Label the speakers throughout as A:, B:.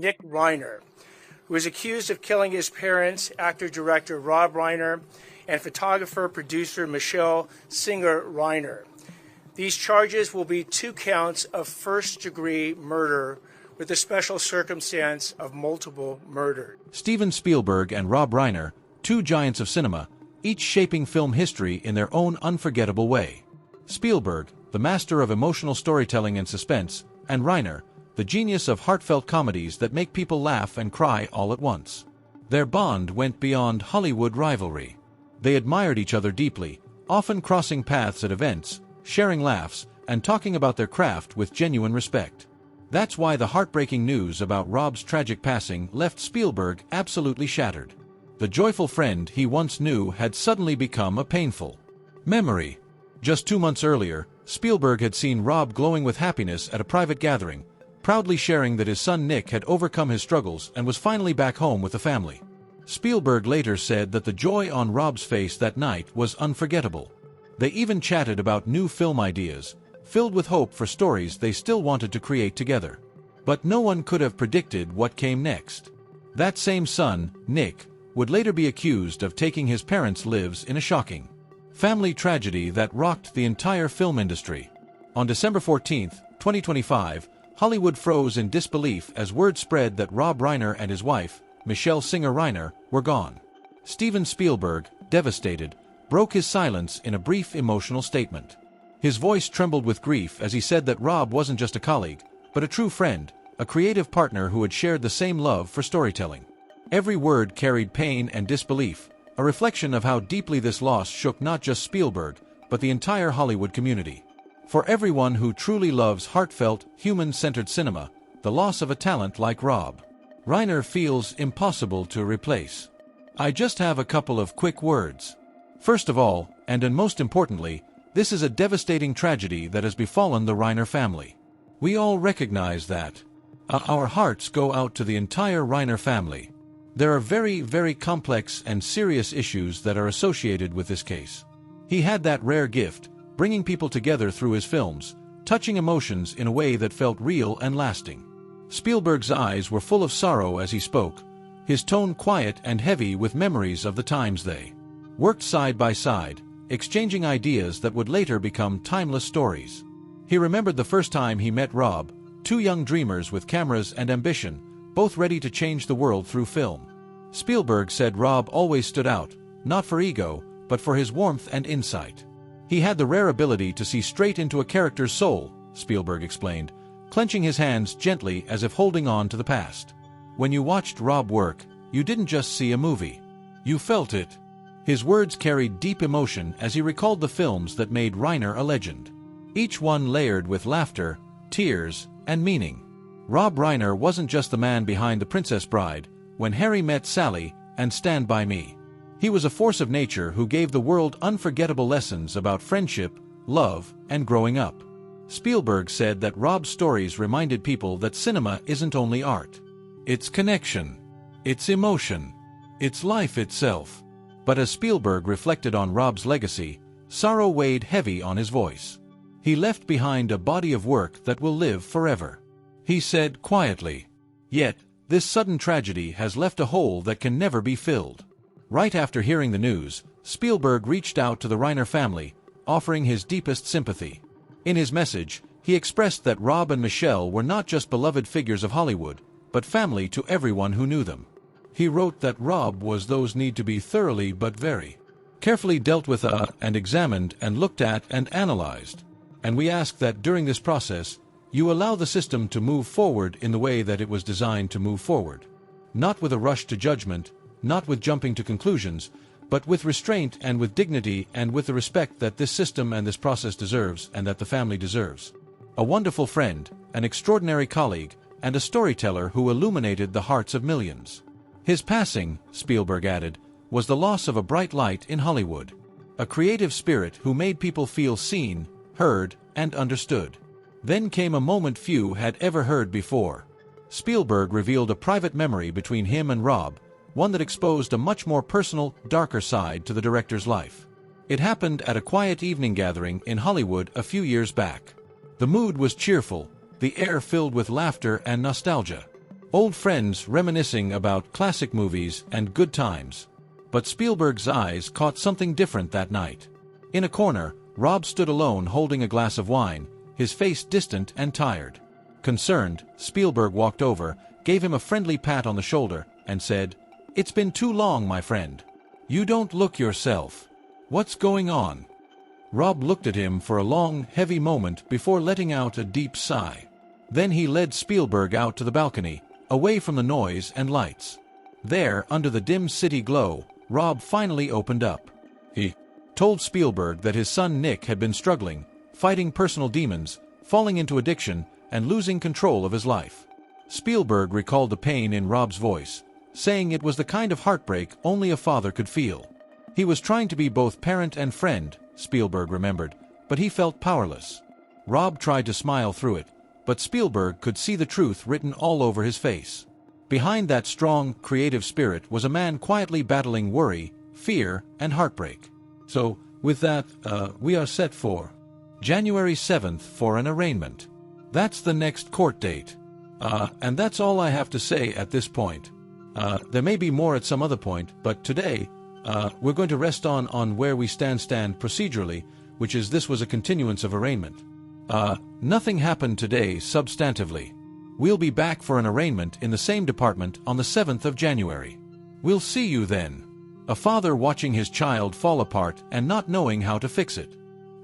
A: Nick Reiner, who is accused of killing his parents, actor-director Rob Reiner, and photographer-producer Michelle Singer Reiner. These charges will be 2 counts of first-degree murder with the special circumstance of multiple murder.
B: Steven Spielberg and Rob Reiner, 2 giants of cinema, each shaping film history in their own unforgettable way. Spielberg, the master of emotional storytelling and suspense, and Reiner, the genius of heartfelt comedies that make people laugh and cry all at once. Their bond went beyond Hollywood rivalry. They admired each other deeply, often crossing paths at events, sharing laughs, and talking about their craft with genuine respect. That's why the heartbreaking news about Rob's tragic passing left Spielberg absolutely shattered. The joyful friend he once knew had suddenly become a painful memory. Just 2 months earlier, Spielberg had seen Rob glowing with happiness at a private gathering, proudly sharing that his son Nick had overcome his struggles and was finally back home with the family. Spielberg later said that the joy on Rob's face that night was unforgettable. They even chatted about new film ideas, filled with hope for stories they still wanted to create together. But no one could have predicted what came next. That same son, Nick, would later be accused of taking his parents' lives in a shocking family tragedy that rocked the entire film industry. On December 14, 2025, Hollywood froze in disbelief as word spread that Rob Reiner and his wife, Michelle Singer Reiner, were gone. Steven Spielberg, devastated, broke his silence in a brief emotional statement. His voice trembled with grief as he said that Rob wasn't just a colleague, but a true friend, a creative partner who had shared the same love for storytelling. Every word carried pain and disbelief, a reflection of how deeply this loss shook not just Spielberg, but the entire Hollywood community. For everyone who truly loves heartfelt, human-centered cinema, the loss of a talent like Rob Reiner feels impossible to replace. I just have a couple of quick words. First of all, and most importantly, this is a devastating tragedy that has befallen the Reiner family. We all recognize that. Our hearts go out to the entire Reiner family. There are very, very complex and serious issues that are associated with this case. He had that rare gift, bringing people together through his films, touching emotions in a way that felt real and lasting. Spielberg's eyes were full of sorrow as he spoke, his tone quiet and heavy with memories of the times they worked side by side, exchanging ideas that would later become timeless stories. He remembered the first time he met Rob, 2 young dreamers with cameras and ambition, both ready to change the world through film. Spielberg said Rob always stood out, not for ego, but for his warmth and insight. He had the rare ability to see straight into a character's soul, Spielberg explained, clenching his hands gently as if holding on to the past. When you watched Rob work, you didn't just see a movie. You felt it. His words carried deep emotion as he recalled the films that made Reiner a legend. Each one layered with laughter, tears, and meaning. Rob Reiner wasn't just the man behind The Princess Bride, When Harry Met Sally, and Stand By Me. He was a force of nature who gave the world unforgettable lessons about friendship, love, and growing up. Spielberg said that Rob's stories reminded people that cinema isn't only art. It's connection. It's emotion. It's life itself. But as Spielberg reflected on Rob's legacy, sorrow weighed heavy on his voice. He left behind a body of work that will live forever. He said quietly, "Yet, this sudden tragedy has left a hole that can never be filled." Right after hearing the news, Spielberg reached out to the Reiner family, offering his deepest sympathy. In his message, he expressed that Rob and Michelle were not just beloved figures of Hollywood, but family to everyone who knew them. He wrote that Rob was those need to be thoroughly but very carefully dealt with and examined and looked at and analyzed. And we ask that during this process, you allow the system to move forward in the way that it was designed to move forward. Not with a rush to judgment, not with jumping to conclusions, but with restraint and with dignity and with the respect that this system and this process deserves and that the family deserves. A wonderful friend, an extraordinary colleague, and a storyteller who illuminated the hearts of millions. His passing, Spielberg added, was the loss of a bright light in Hollywood. A creative spirit who made people feel seen, heard, and understood. Then came a moment few had ever heard before. Spielberg revealed a private memory between him and Rob, one that exposed a much more personal, darker side to the director's life. It happened at a quiet evening gathering in Hollywood a few years back. The mood was cheerful, the air filled with laughter and nostalgia. Old friends reminiscing about classic movies and good times. But Spielberg's eyes caught something different that night. In a corner, Rob stood alone holding a glass of wine, his face distant and tired. Concerned, Spielberg walked over, gave him a friendly pat on the shoulder, and said, "It's been too long, my friend. You don't look yourself. What's going on?" Rob looked at him for a long, heavy moment before letting out a deep sigh. Then he led Spielberg out to the balcony, away from the noise and lights. There, under the dim city glow, Rob finally opened up. He told Spielberg that his son Nick had been struggling, fighting personal demons, falling into addiction, and losing control of his life. Spielberg recalled the pain in Rob's voice, saying it was the kind of heartbreak only a father could feel. He was trying to be both parent and friend, Spielberg remembered, but he felt powerless. Rob tried to smile through it, but Spielberg could see the truth written all over his face. Behind that strong, creative spirit was a man quietly battling worry, fear, and heartbreak. So, with that, we are set for January 7th for an arraignment. That's the next court date. And that's all I have to say at this point. There may be more at some other point, but today, we're going to rest on where we stand procedurally, which is this was a continuance of arraignment. Nothing happened today substantively. We'll be back for an arraignment in the same department on the 7th of January. We'll see you then. A father watching his child fall apart and not knowing how to fix it.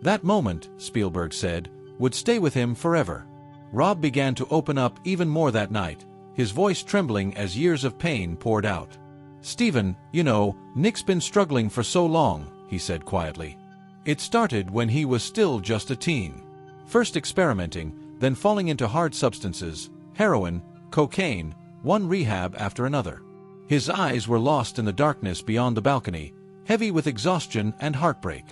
B: That moment, Spielberg said, would stay with him forever. Rob began to open up even more that night, his voice trembling as years of pain poured out. "Stephen, you know, Nick's been struggling for so long," he said quietly. "It started when he was still just a teen. First experimenting, then falling into hard substances, heroin, cocaine, one rehab after another. His eyes were lost in the darkness beyond the balcony, heavy with exhaustion and heartbreak.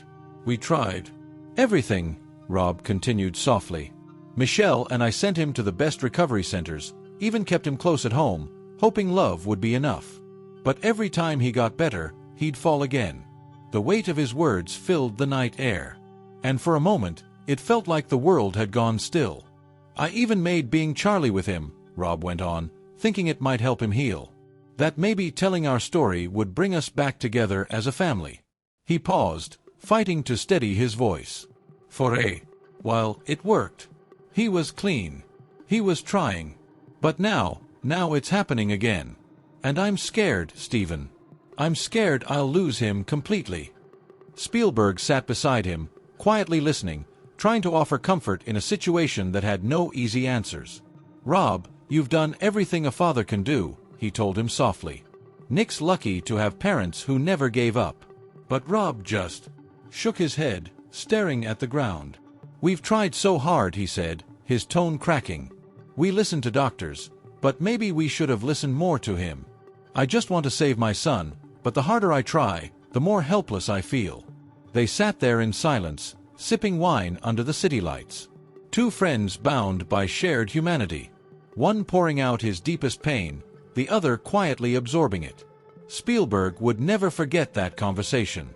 B: We tried everything," Rob continued softly. "Michelle and I sent him to the best recovery centers, even kept him close at home, hoping love would be enough. But every time he got better, he'd fall again." The weight of his words filled the night air. And for a moment, it felt like the world had gone still. "I even made being Charlie with him," Rob went on, thinking it might help him heal. That maybe telling our story would bring us back together as a family. He paused, fighting to steady his voice. For a while, it worked. He was clean. He was trying. But now it's happening again. And I'm scared, Stephen. I'm scared I'll lose him completely." Spielberg sat beside him, quietly listening, trying to offer comfort in a situation that had no easy answers. "Rob, you've done everything a father can do," he told him softly. "Nick's lucky to have parents who never gave up." But Rob just shook his head, staring at the ground. "We've tried so hard," he said, his tone cracking. "We listened to doctors, but maybe we should have listened more to him. I just want to save my son, but the harder I try, the more helpless I feel." They sat there in silence, sipping wine under the city lights. Two friends bound by shared humanity. One pouring out his deepest pain, the other quietly absorbing it. Spielberg would never forget that conversation.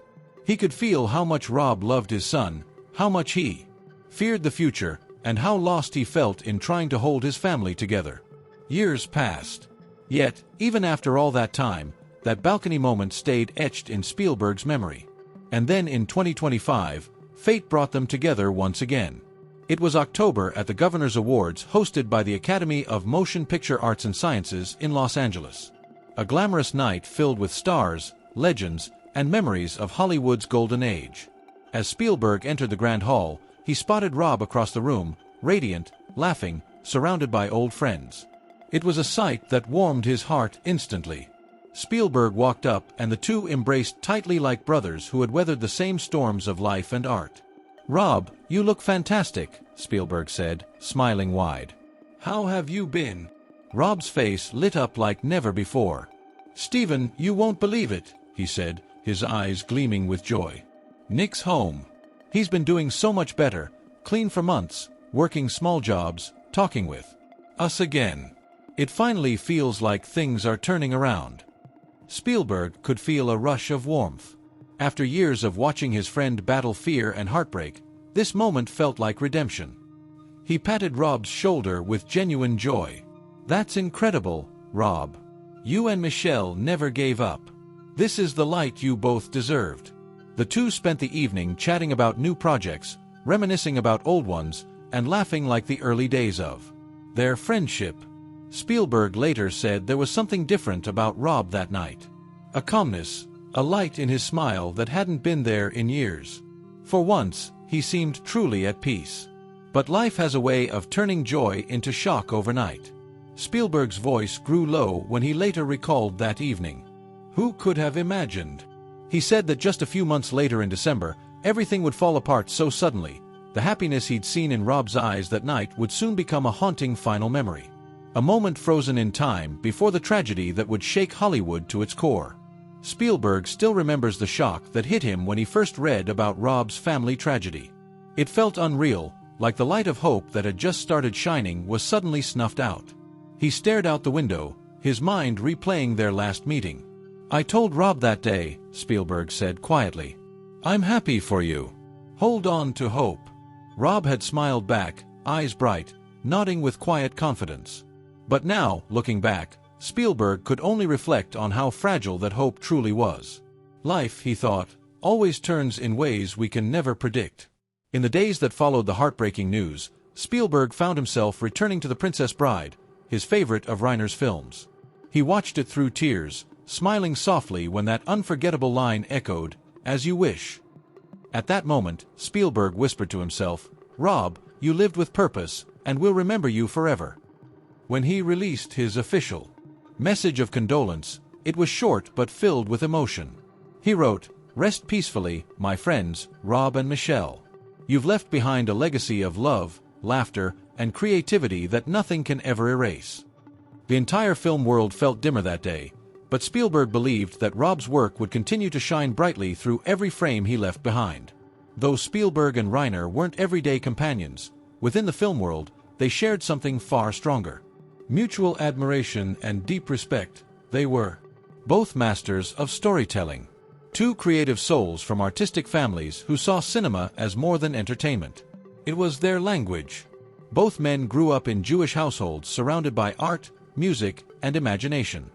B: He could feel how much Rob loved his son, how much he feared the future, and how lost he felt in trying to hold his family together. Years passed. Yet, even after all that time, that balcony moment stayed etched in Spielberg's memory. And then in 2025, fate brought them together once again. It was October at the Governor's Awards hosted by the Academy of Motion Picture Arts and Sciences in Los Angeles. A glamorous night filled with stars, legends, and memories of Hollywood's golden age. As Spielberg entered the Grand Hall, he spotted Rob across the room, radiant, laughing, surrounded by old friends. It was a sight that warmed his heart instantly. Spielberg walked up and the two embraced tightly like brothers who had weathered the same storms of life and art. "Rob, you look fantastic," Spielberg said, smiling wide. "How have you been?" Rob's face lit up like never before. "Stephen, you won't believe it," he said, his eyes gleaming with joy. "Nick's home. He's been doing so much better, clean for months, working small jobs, talking with us again. It finally feels like things are turning around." Spielberg could feel a rush of warmth. After years of watching his friend battle fear and heartbreak, this moment felt like redemption. He patted Rob's shoulder with genuine joy. "That's incredible, Rob. You and Michelle never gave up. This is the light you both deserved." The two spent the evening chatting about new projects, reminiscing about old ones, and laughing like the early days of their friendship. Spielberg later said there was something different about Rob that night. A calmness, a light in his smile that hadn't been there in years. For once, he seemed truly at peace. But life has a way of turning joy into shock overnight. Spielberg's voice grew low when he later recalled that evening. Who could have imagined? He said that just a few months later in December, everything would fall apart so suddenly. The happiness he'd seen in Rob's eyes that night would soon become a haunting final memory. A moment frozen in time before the tragedy that would shake Hollywood to its core. Spielberg still remembers the shock that hit him when he first read about Rob's family tragedy. It felt unreal, like the light of hope that had just started shining was suddenly snuffed out. He stared out the window, his mind replaying their last meeting. "I told Rob that day," Spielberg said quietly. "I'm happy for you. Hold on to hope." Rob had smiled back, eyes bright, nodding with quiet confidence. But now, looking back, Spielberg could only reflect on how fragile that hope truly was. Life, he thought, always turns in ways we can never predict. In the days that followed the heartbreaking news, Spielberg found himself returning to The Princess Bride, his favorite of Reiner's films. He watched it through tears, smiling softly when that unforgettable line echoed, "As you wish." At that moment, Spielberg whispered to himself, "Rob, you lived with purpose, and we'll remember you forever." When he released his official message of condolence, it was short but filled with emotion. He wrote, "Rest peacefully, my friends, Rob and Michelle. You've left behind a legacy of love, laughter, and creativity that nothing can ever erase." The entire film world felt dimmer that day, but Spielberg believed that Rob's work would continue to shine brightly through every frame he left behind. Though Spielberg and Reiner weren't everyday companions, within the film world, they shared something far stronger. Mutual admiration and deep respect, they were both masters of storytelling. Two creative souls from artistic families who saw cinema as more than entertainment. It was their language. Both men grew up in Jewish households surrounded by art, music, and imagination.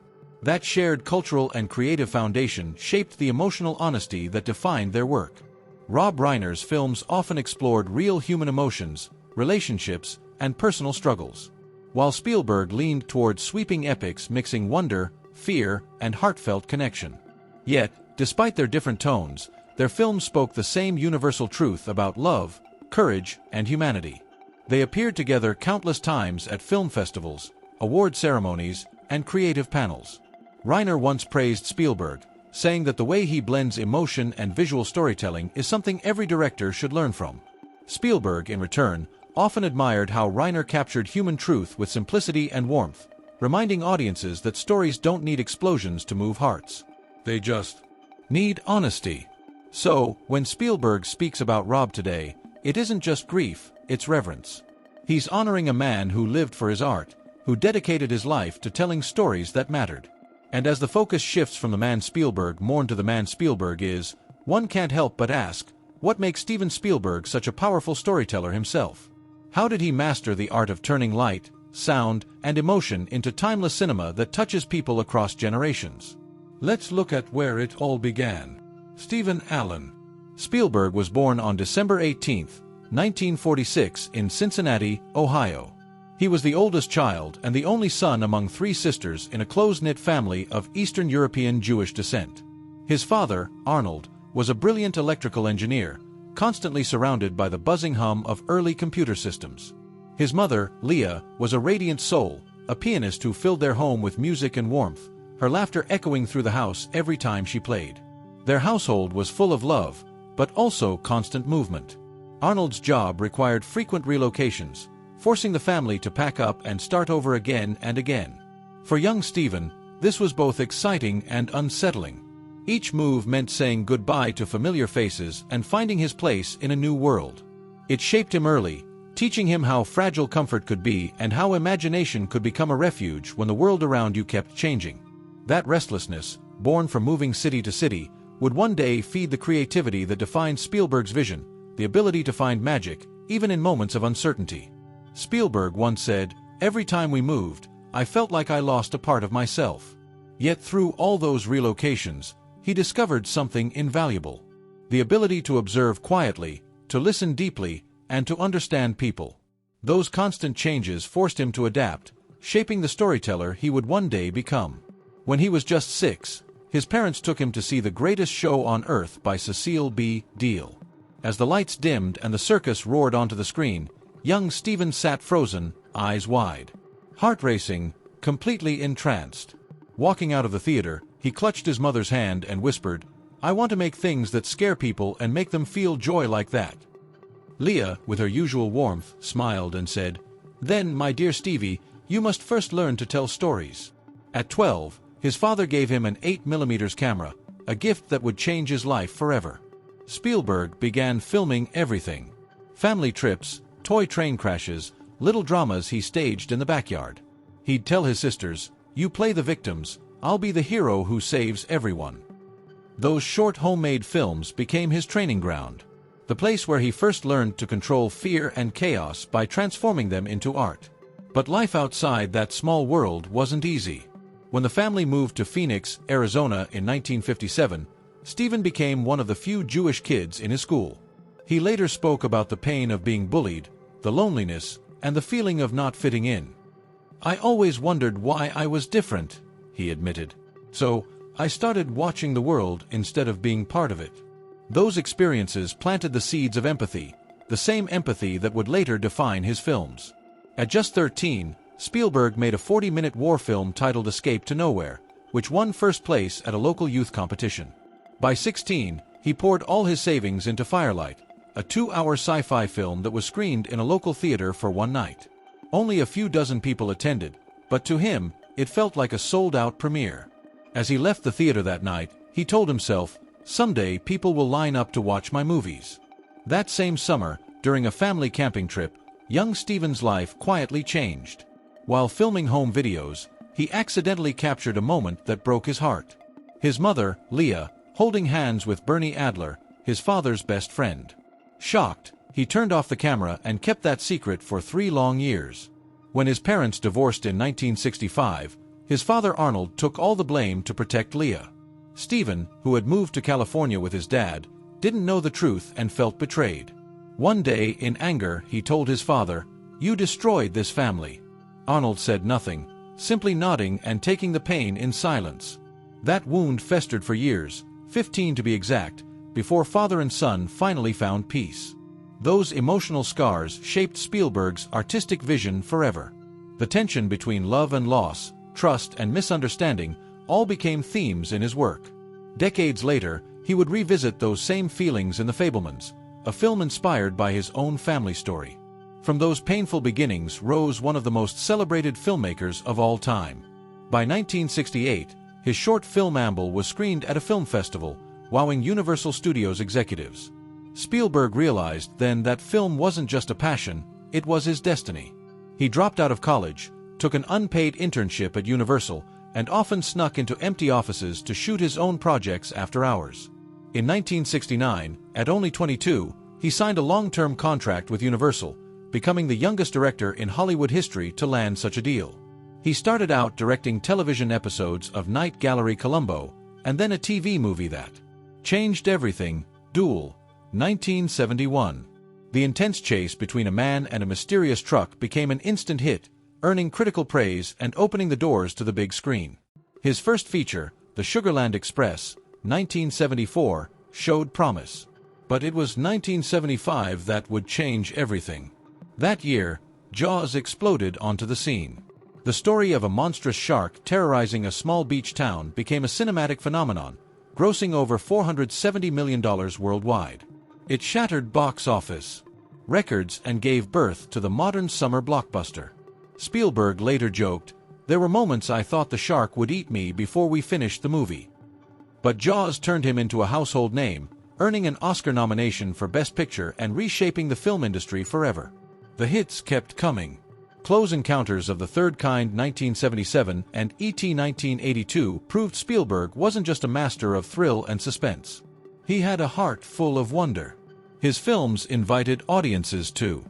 B: That shared cultural and creative foundation shaped the emotional honesty that defined their work. Rob Reiner's films often explored real human emotions, relationships, and personal struggles, while Spielberg leaned toward sweeping epics mixing wonder, fear, and heartfelt connection. Yet, despite their different tones, their films spoke the same universal truth about love, courage, and humanity. They appeared together countless times at film festivals, award ceremonies, and creative panels. Reiner once praised Spielberg, saying that the way he blends emotion and visual storytelling is something every director should learn from. Spielberg, in return, often admired how Reiner captured human truth with simplicity and warmth, reminding audiences that stories don't need explosions to move hearts. They just need honesty. So, when Spielberg speaks about Rob today, it isn't just grief, it's reverence. He's honoring a man who lived for his art, who dedicated his life to telling stories that mattered. And as the focus shifts from the man Spielberg mourned to the man Spielberg is, one can't help but ask, what makes Steven Spielberg such a powerful storyteller himself? How did he master the art of turning light, sound, and emotion into timeless cinema that touches people across generations? Let's look at where it all began. Stephen Allen. Spielberg was born on December 18, 1946 in Cincinnati, Ohio. He was the oldest child and the only son among three sisters in a close-knit family of Eastern European Jewish descent. His father, Arnold, was a brilliant electrical engineer, constantly surrounded by the buzzing hum of early computer systems. His mother, Leah, was a radiant soul, a pianist who filled their home with music and warmth, her laughter echoing through the house every time she played. Their household was full of love, but also constant movement. Arnold's job required frequent relocations, forcing the family to pack up and start over again and again. For young Stephen, this was both exciting and unsettling. Each move meant saying goodbye to familiar faces and finding his place in a new world. It shaped him early, teaching him how fragile comfort could be and how imagination could become a refuge when the world around you kept changing. That restlessness, born from moving city to city, would one day feed the creativity that defined Spielberg's vision, the ability to find magic, even in moments of uncertainty. Spielberg once said, "Every time we moved, I felt like I lost a part of myself. Yet through all those relocations, he discovered something invaluable. The ability to observe quietly, to listen deeply, and to understand people. Those constant changes forced him to adapt, shaping the storyteller he would one day become. When he was just 6, his parents took him to see The Greatest Show on Earth by Cecil B. Deal. As the lights dimmed and the circus roared onto the screen, young Stephen sat frozen, eyes wide. Heart racing, completely entranced. Walking out of the theater, he clutched his mother's hand and whispered, "I want to make things that scare people and make them feel joy like that." Leah, with her usual warmth, smiled and said, "Then, my dear Stevie, you must first learn to tell stories." At 12, his father gave him an 8mm camera, a gift that would change his life forever. Spielberg began filming everything. Family trips, toy train crashes, little dramas he staged in the backyard. He'd tell his sisters, "You play the victims, I'll be the hero who saves everyone." Those short homemade films became his training ground. The place where he first learned to control fear and chaos by transforming them into art. But life outside that small world wasn't easy. When the family moved to Phoenix, Arizona in 1957, Stephen became one of the few Jewish kids in his school. He later spoke about the pain of being bullied, the loneliness, and the feeling of not fitting in. "I always wondered why I was different," he admitted. "So, I started watching the world instead of being part of it." Those experiences planted the seeds of empathy, the same empathy that would later define his films. At just 13, Spielberg made a 40-minute war film titled Escape to Nowhere, which won first place at a local youth competition. By 16, he poured all his savings into Firelight, a 2-hour sci-fi film that was screened in a local theater for one night. Only a few dozen people attended, but to him, it felt like a sold-out premiere. As he left the theater that night, he told himself, "Someday people will line up to watch my movies." That same summer, during a family camping trip, young Stephen's life quietly changed. While filming home videos, he accidentally captured a moment that broke his heart. His mother, Leah, holding hands with Bernie Adler, his father's best friend. Shocked, he turned off the camera and kept that secret for 3 long years. When his parents divorced in 1965, his father Arnold took all the blame to protect Leah. Stephen, who had moved to California with his dad, didn't know the truth and felt betrayed. One day, in anger, he told his father, "You destroyed this family." Arnold said nothing, simply nodding and taking the pain in silence. That wound festered for years, 15 to be exact, before father and son finally found peace. Those emotional scars shaped Spielberg's artistic vision forever. The tension between love and loss, trust and misunderstanding all became themes in his work. Decades later, he would revisit those same feelings in The Fabelmans, a film inspired by his own family story. From those painful beginnings rose one of the most celebrated filmmakers of all time. By 1968, his short film Amble was screened at a film festival, wowing Universal Studios executives. Spielberg realized then that film wasn't just a passion, it was his destiny. He dropped out of college, took an unpaid internship at Universal, and often snuck into empty offices to shoot his own projects after hours. In 1969, at only 22, he signed a long-term contract with Universal, becoming the youngest director in Hollywood history to land such a deal. He started out directing television episodes of Night Gallery Columbo, and then a TV movie that changed everything, Duel, 1971. The intense chase between a man and a mysterious truck became an instant hit, earning critical praise and opening the doors to the big screen. His first feature, The Sugarland Express, 1974, showed promise. But it was 1975 that would change everything. That year, Jaws exploded onto the scene. The story of a monstrous shark terrorizing a small beach town became a cinematic phenomenon, grossing over $470 million worldwide. It shattered box office records and gave birth to the modern summer blockbuster. Spielberg later joked, "There were moments I thought the shark would eat me before we finished the movie." But Jaws turned him into a household name, earning an Oscar nomination for Best Picture and reshaping the film industry forever. The hits kept coming. Close Encounters of the Third Kind 1977 and E.T. 1982 proved Spielberg wasn't just a master of thrill and suspense. He had a heart full of wonder. His films invited audiences to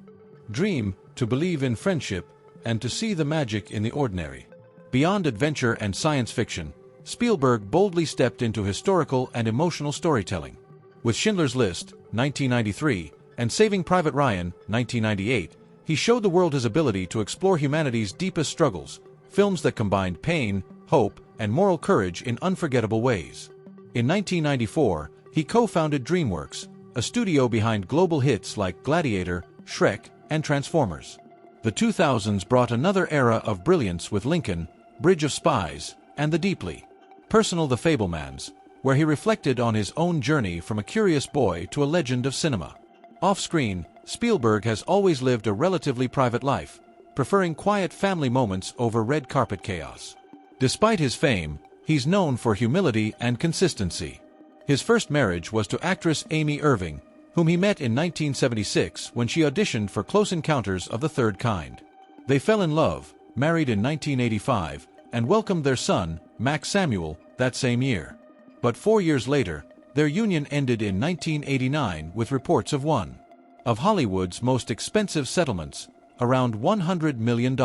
B: dream, to believe in friendship, and to see the magic in the ordinary. Beyond adventure and science fiction, Spielberg boldly stepped into historical and emotional storytelling. With Schindler's List, 1993, and Saving Private Ryan, 1998, he showed the world his ability to explore humanity's deepest struggles, films that combined pain, hope, and moral courage in unforgettable ways. In 1994, he co-founded DreamWorks, a studio behind global hits like Gladiator, Shrek, and Transformers. The 2000s brought another era of brilliance with Lincoln, Bridge of Spies, and the deeply personal The Fabelmans, where he reflected on his own journey from a curious boy to a legend of cinema. Off-screen, Spielberg has always lived a relatively private life, preferring quiet family moments over red carpet chaos. Despite his fame, he's known for humility and consistency. His first marriage was to actress Amy Irving, whom he met in 1976 when she auditioned for Close Encounters of the Third Kind. They fell in love, married in 1985, and welcomed their son, Max Samuel, that same year. But 4 years later, their union ended in 1989 with reports of one of Hollywood's most expensive settlements, around $100 million.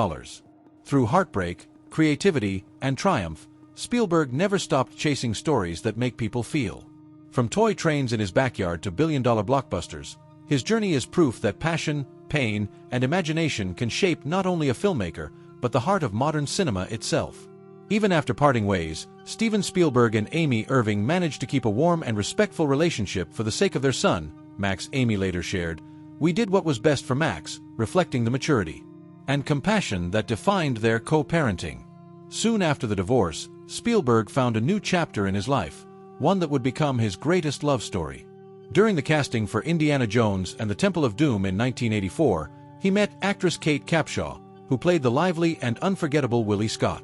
B: Through heartbreak, creativity, and triumph, Spielberg never stopped chasing stories that make people feel. From toy trains in his backyard to billion-dollar blockbusters, his journey is proof that passion, pain, and imagination can shape not only a filmmaker, but the heart of modern cinema itself. Even after parting ways, Steven Spielberg and Amy Irving managed to keep a warm and respectful relationship for the sake of their son, Max. Amy later shared, "We did what was best for Max," reflecting the maturity and compassion that defined their co-parenting. Soon after the divorce, Spielberg found a new chapter in his life, one that would become his greatest love story. During the casting for Indiana Jones and the Temple of Doom in 1984, he met actress Kate Capshaw, who played the lively and unforgettable Willie Scott.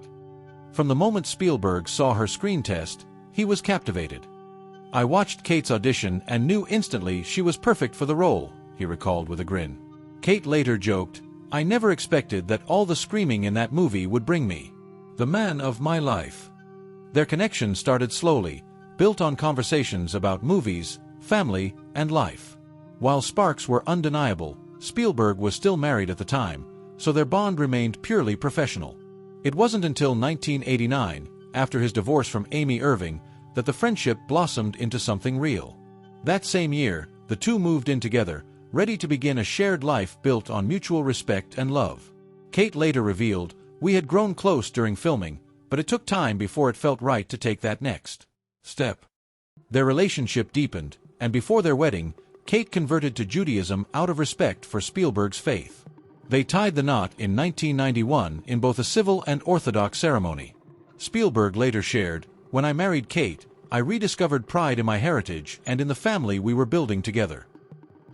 B: From the moment Spielberg saw her screen test, he was captivated. "I watched Kate's audition and knew instantly she was perfect for the role," he recalled with a grin. Kate later joked, "I never expected that all the screaming in that movie would bring me the man of my life." Their connection started slowly, built on conversations about movies, family, and life. While sparks were undeniable, Spielberg was still married at the time, so their bond remained purely professional. It wasn't until 1989, after his divorce from Amy Irving, that the friendship blossomed into something real. That same year, the two moved in together, ready to begin a shared life built on mutual respect and love. Kate later revealed, "We had grown close during filming, but it took time before it felt right to take that next step." Their relationship deepened, and before their wedding, Kate converted to Judaism out of respect for Spielberg's faith. They tied the knot in 1991 in both a civil and Orthodox ceremony. Spielberg later shared, "When I married Kate, I rediscovered pride in my heritage and in the family we were building together."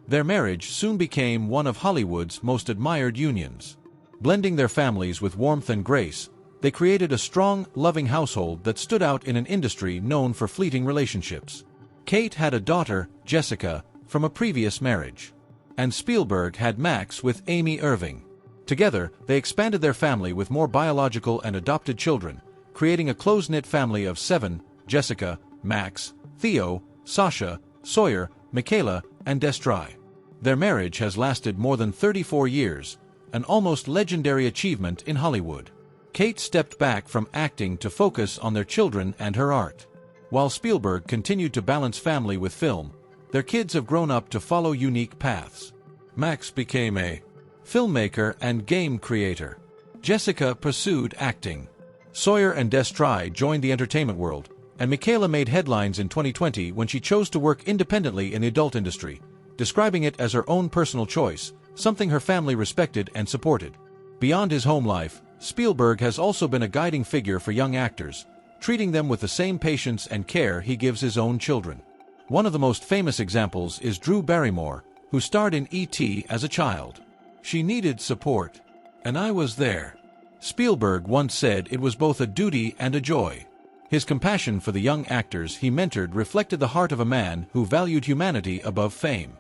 B: Their marriage soon became one of Hollywood's most admired unions. Blending their families with warmth and grace, they created a strong, loving household that stood out in an industry known for fleeting relationships. Kate had a daughter, Jessica, from a previous marriage, and Spielberg had Max with Amy Irving. Together, they expanded their family with more biological and adopted children, creating a close-knit family of 7: Jessica, Max, Theo, Sasha, Sawyer, Michaela, and Destry. Their marriage has lasted more than 34 years, an almost legendary achievement in Hollywood. Kate stepped back from acting to focus on their children and her art. While Spielberg continued to balance family with film, their kids have grown up to follow unique paths. Max became a filmmaker and game creator. Jessica pursued acting. Sawyer and Destry joined the entertainment world, and Michaela made headlines in 2020 when she chose to work independently in the adult industry, describing it as her own personal choice, something her family respected and supported. Beyond his home life, Spielberg has also been a guiding figure for young actors, treating them with the same patience and care he gives his own children. One of the most famous examples is Drew Barrymore, who starred in E.T. as a child. "She needed support, and I was there." Spielberg once said it was both a duty and a joy. His compassion for the young actors he mentored reflected the heart of a man who valued humanity above fame.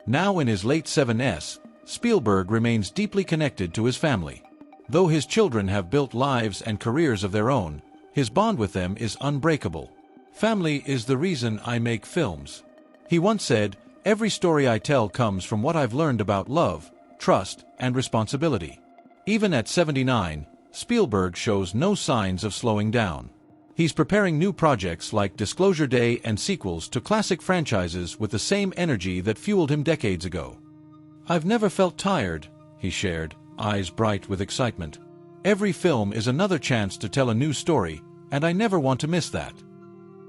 B: Now in his late 70s, Spielberg remains deeply connected to his family. Though his children have built lives and careers of their own, his bond with them is unbreakable. "Family is the reason I make films," he once said. "Every story I tell comes from what I've learned about love, trust, and responsibility." Even at 79, Spielberg shows no signs of slowing down. He's preparing new projects like Disclosure Day and sequels to classic franchises with the same energy that fueled him decades ago. "I've never felt tired," he shared, eyes bright with excitement. "Every film is another chance to tell a new story, and I never want to miss that."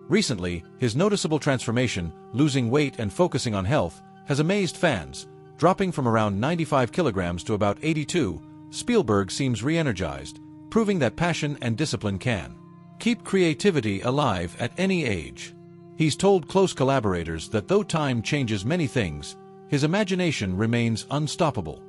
B: Recently, his noticeable transformation, losing weight and focusing on health, has amazed fans. Dropping from around 95 kilograms to about 82, Spielberg seems re-energized, proving that passion and discipline can keep creativity alive at any age. He's told close collaborators that though time changes many things, his imagination remains unstoppable.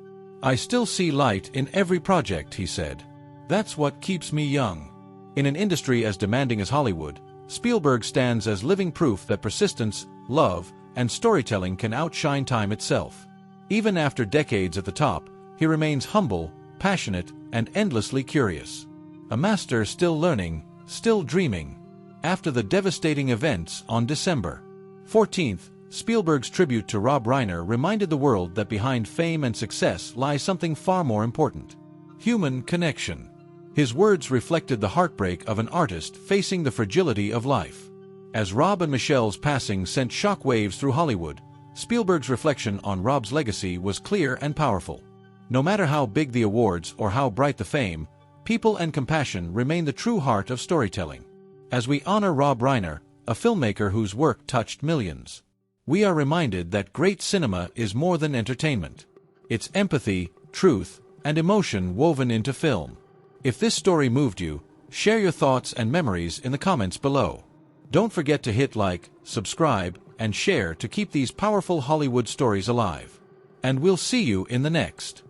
B: "I still see light in every project," he said. "That's what keeps me young." In an industry as demanding as Hollywood, Spielberg stands as living proof that persistence, love, and storytelling can outshine time itself. Even after decades at the top, he remains humble, passionate, and endlessly curious. A master still learning, still dreaming. After the devastating events on December 14th, Spielberg's tribute to Rob Reiner reminded the world that behind fame and success lies something far more important: human connection. His words reflected the heartbreak of an artist facing the fragility of life. As Rob and Michelle's passing sent shockwaves through Hollywood, Spielberg's reflection on Rob's legacy was clear and powerful. No matter how big the awards or how bright the fame, people and compassion remain the true heart of storytelling. As we honor Rob Reiner, a filmmaker whose work touched millions, we are reminded that great cinema is more than entertainment. It's empathy, truth, and emotion woven into film. If this story moved you, share your thoughts and memories in the comments below. Don't forget to hit like, subscribe, and share to keep these powerful Hollywood stories alive. And we'll see you in the next.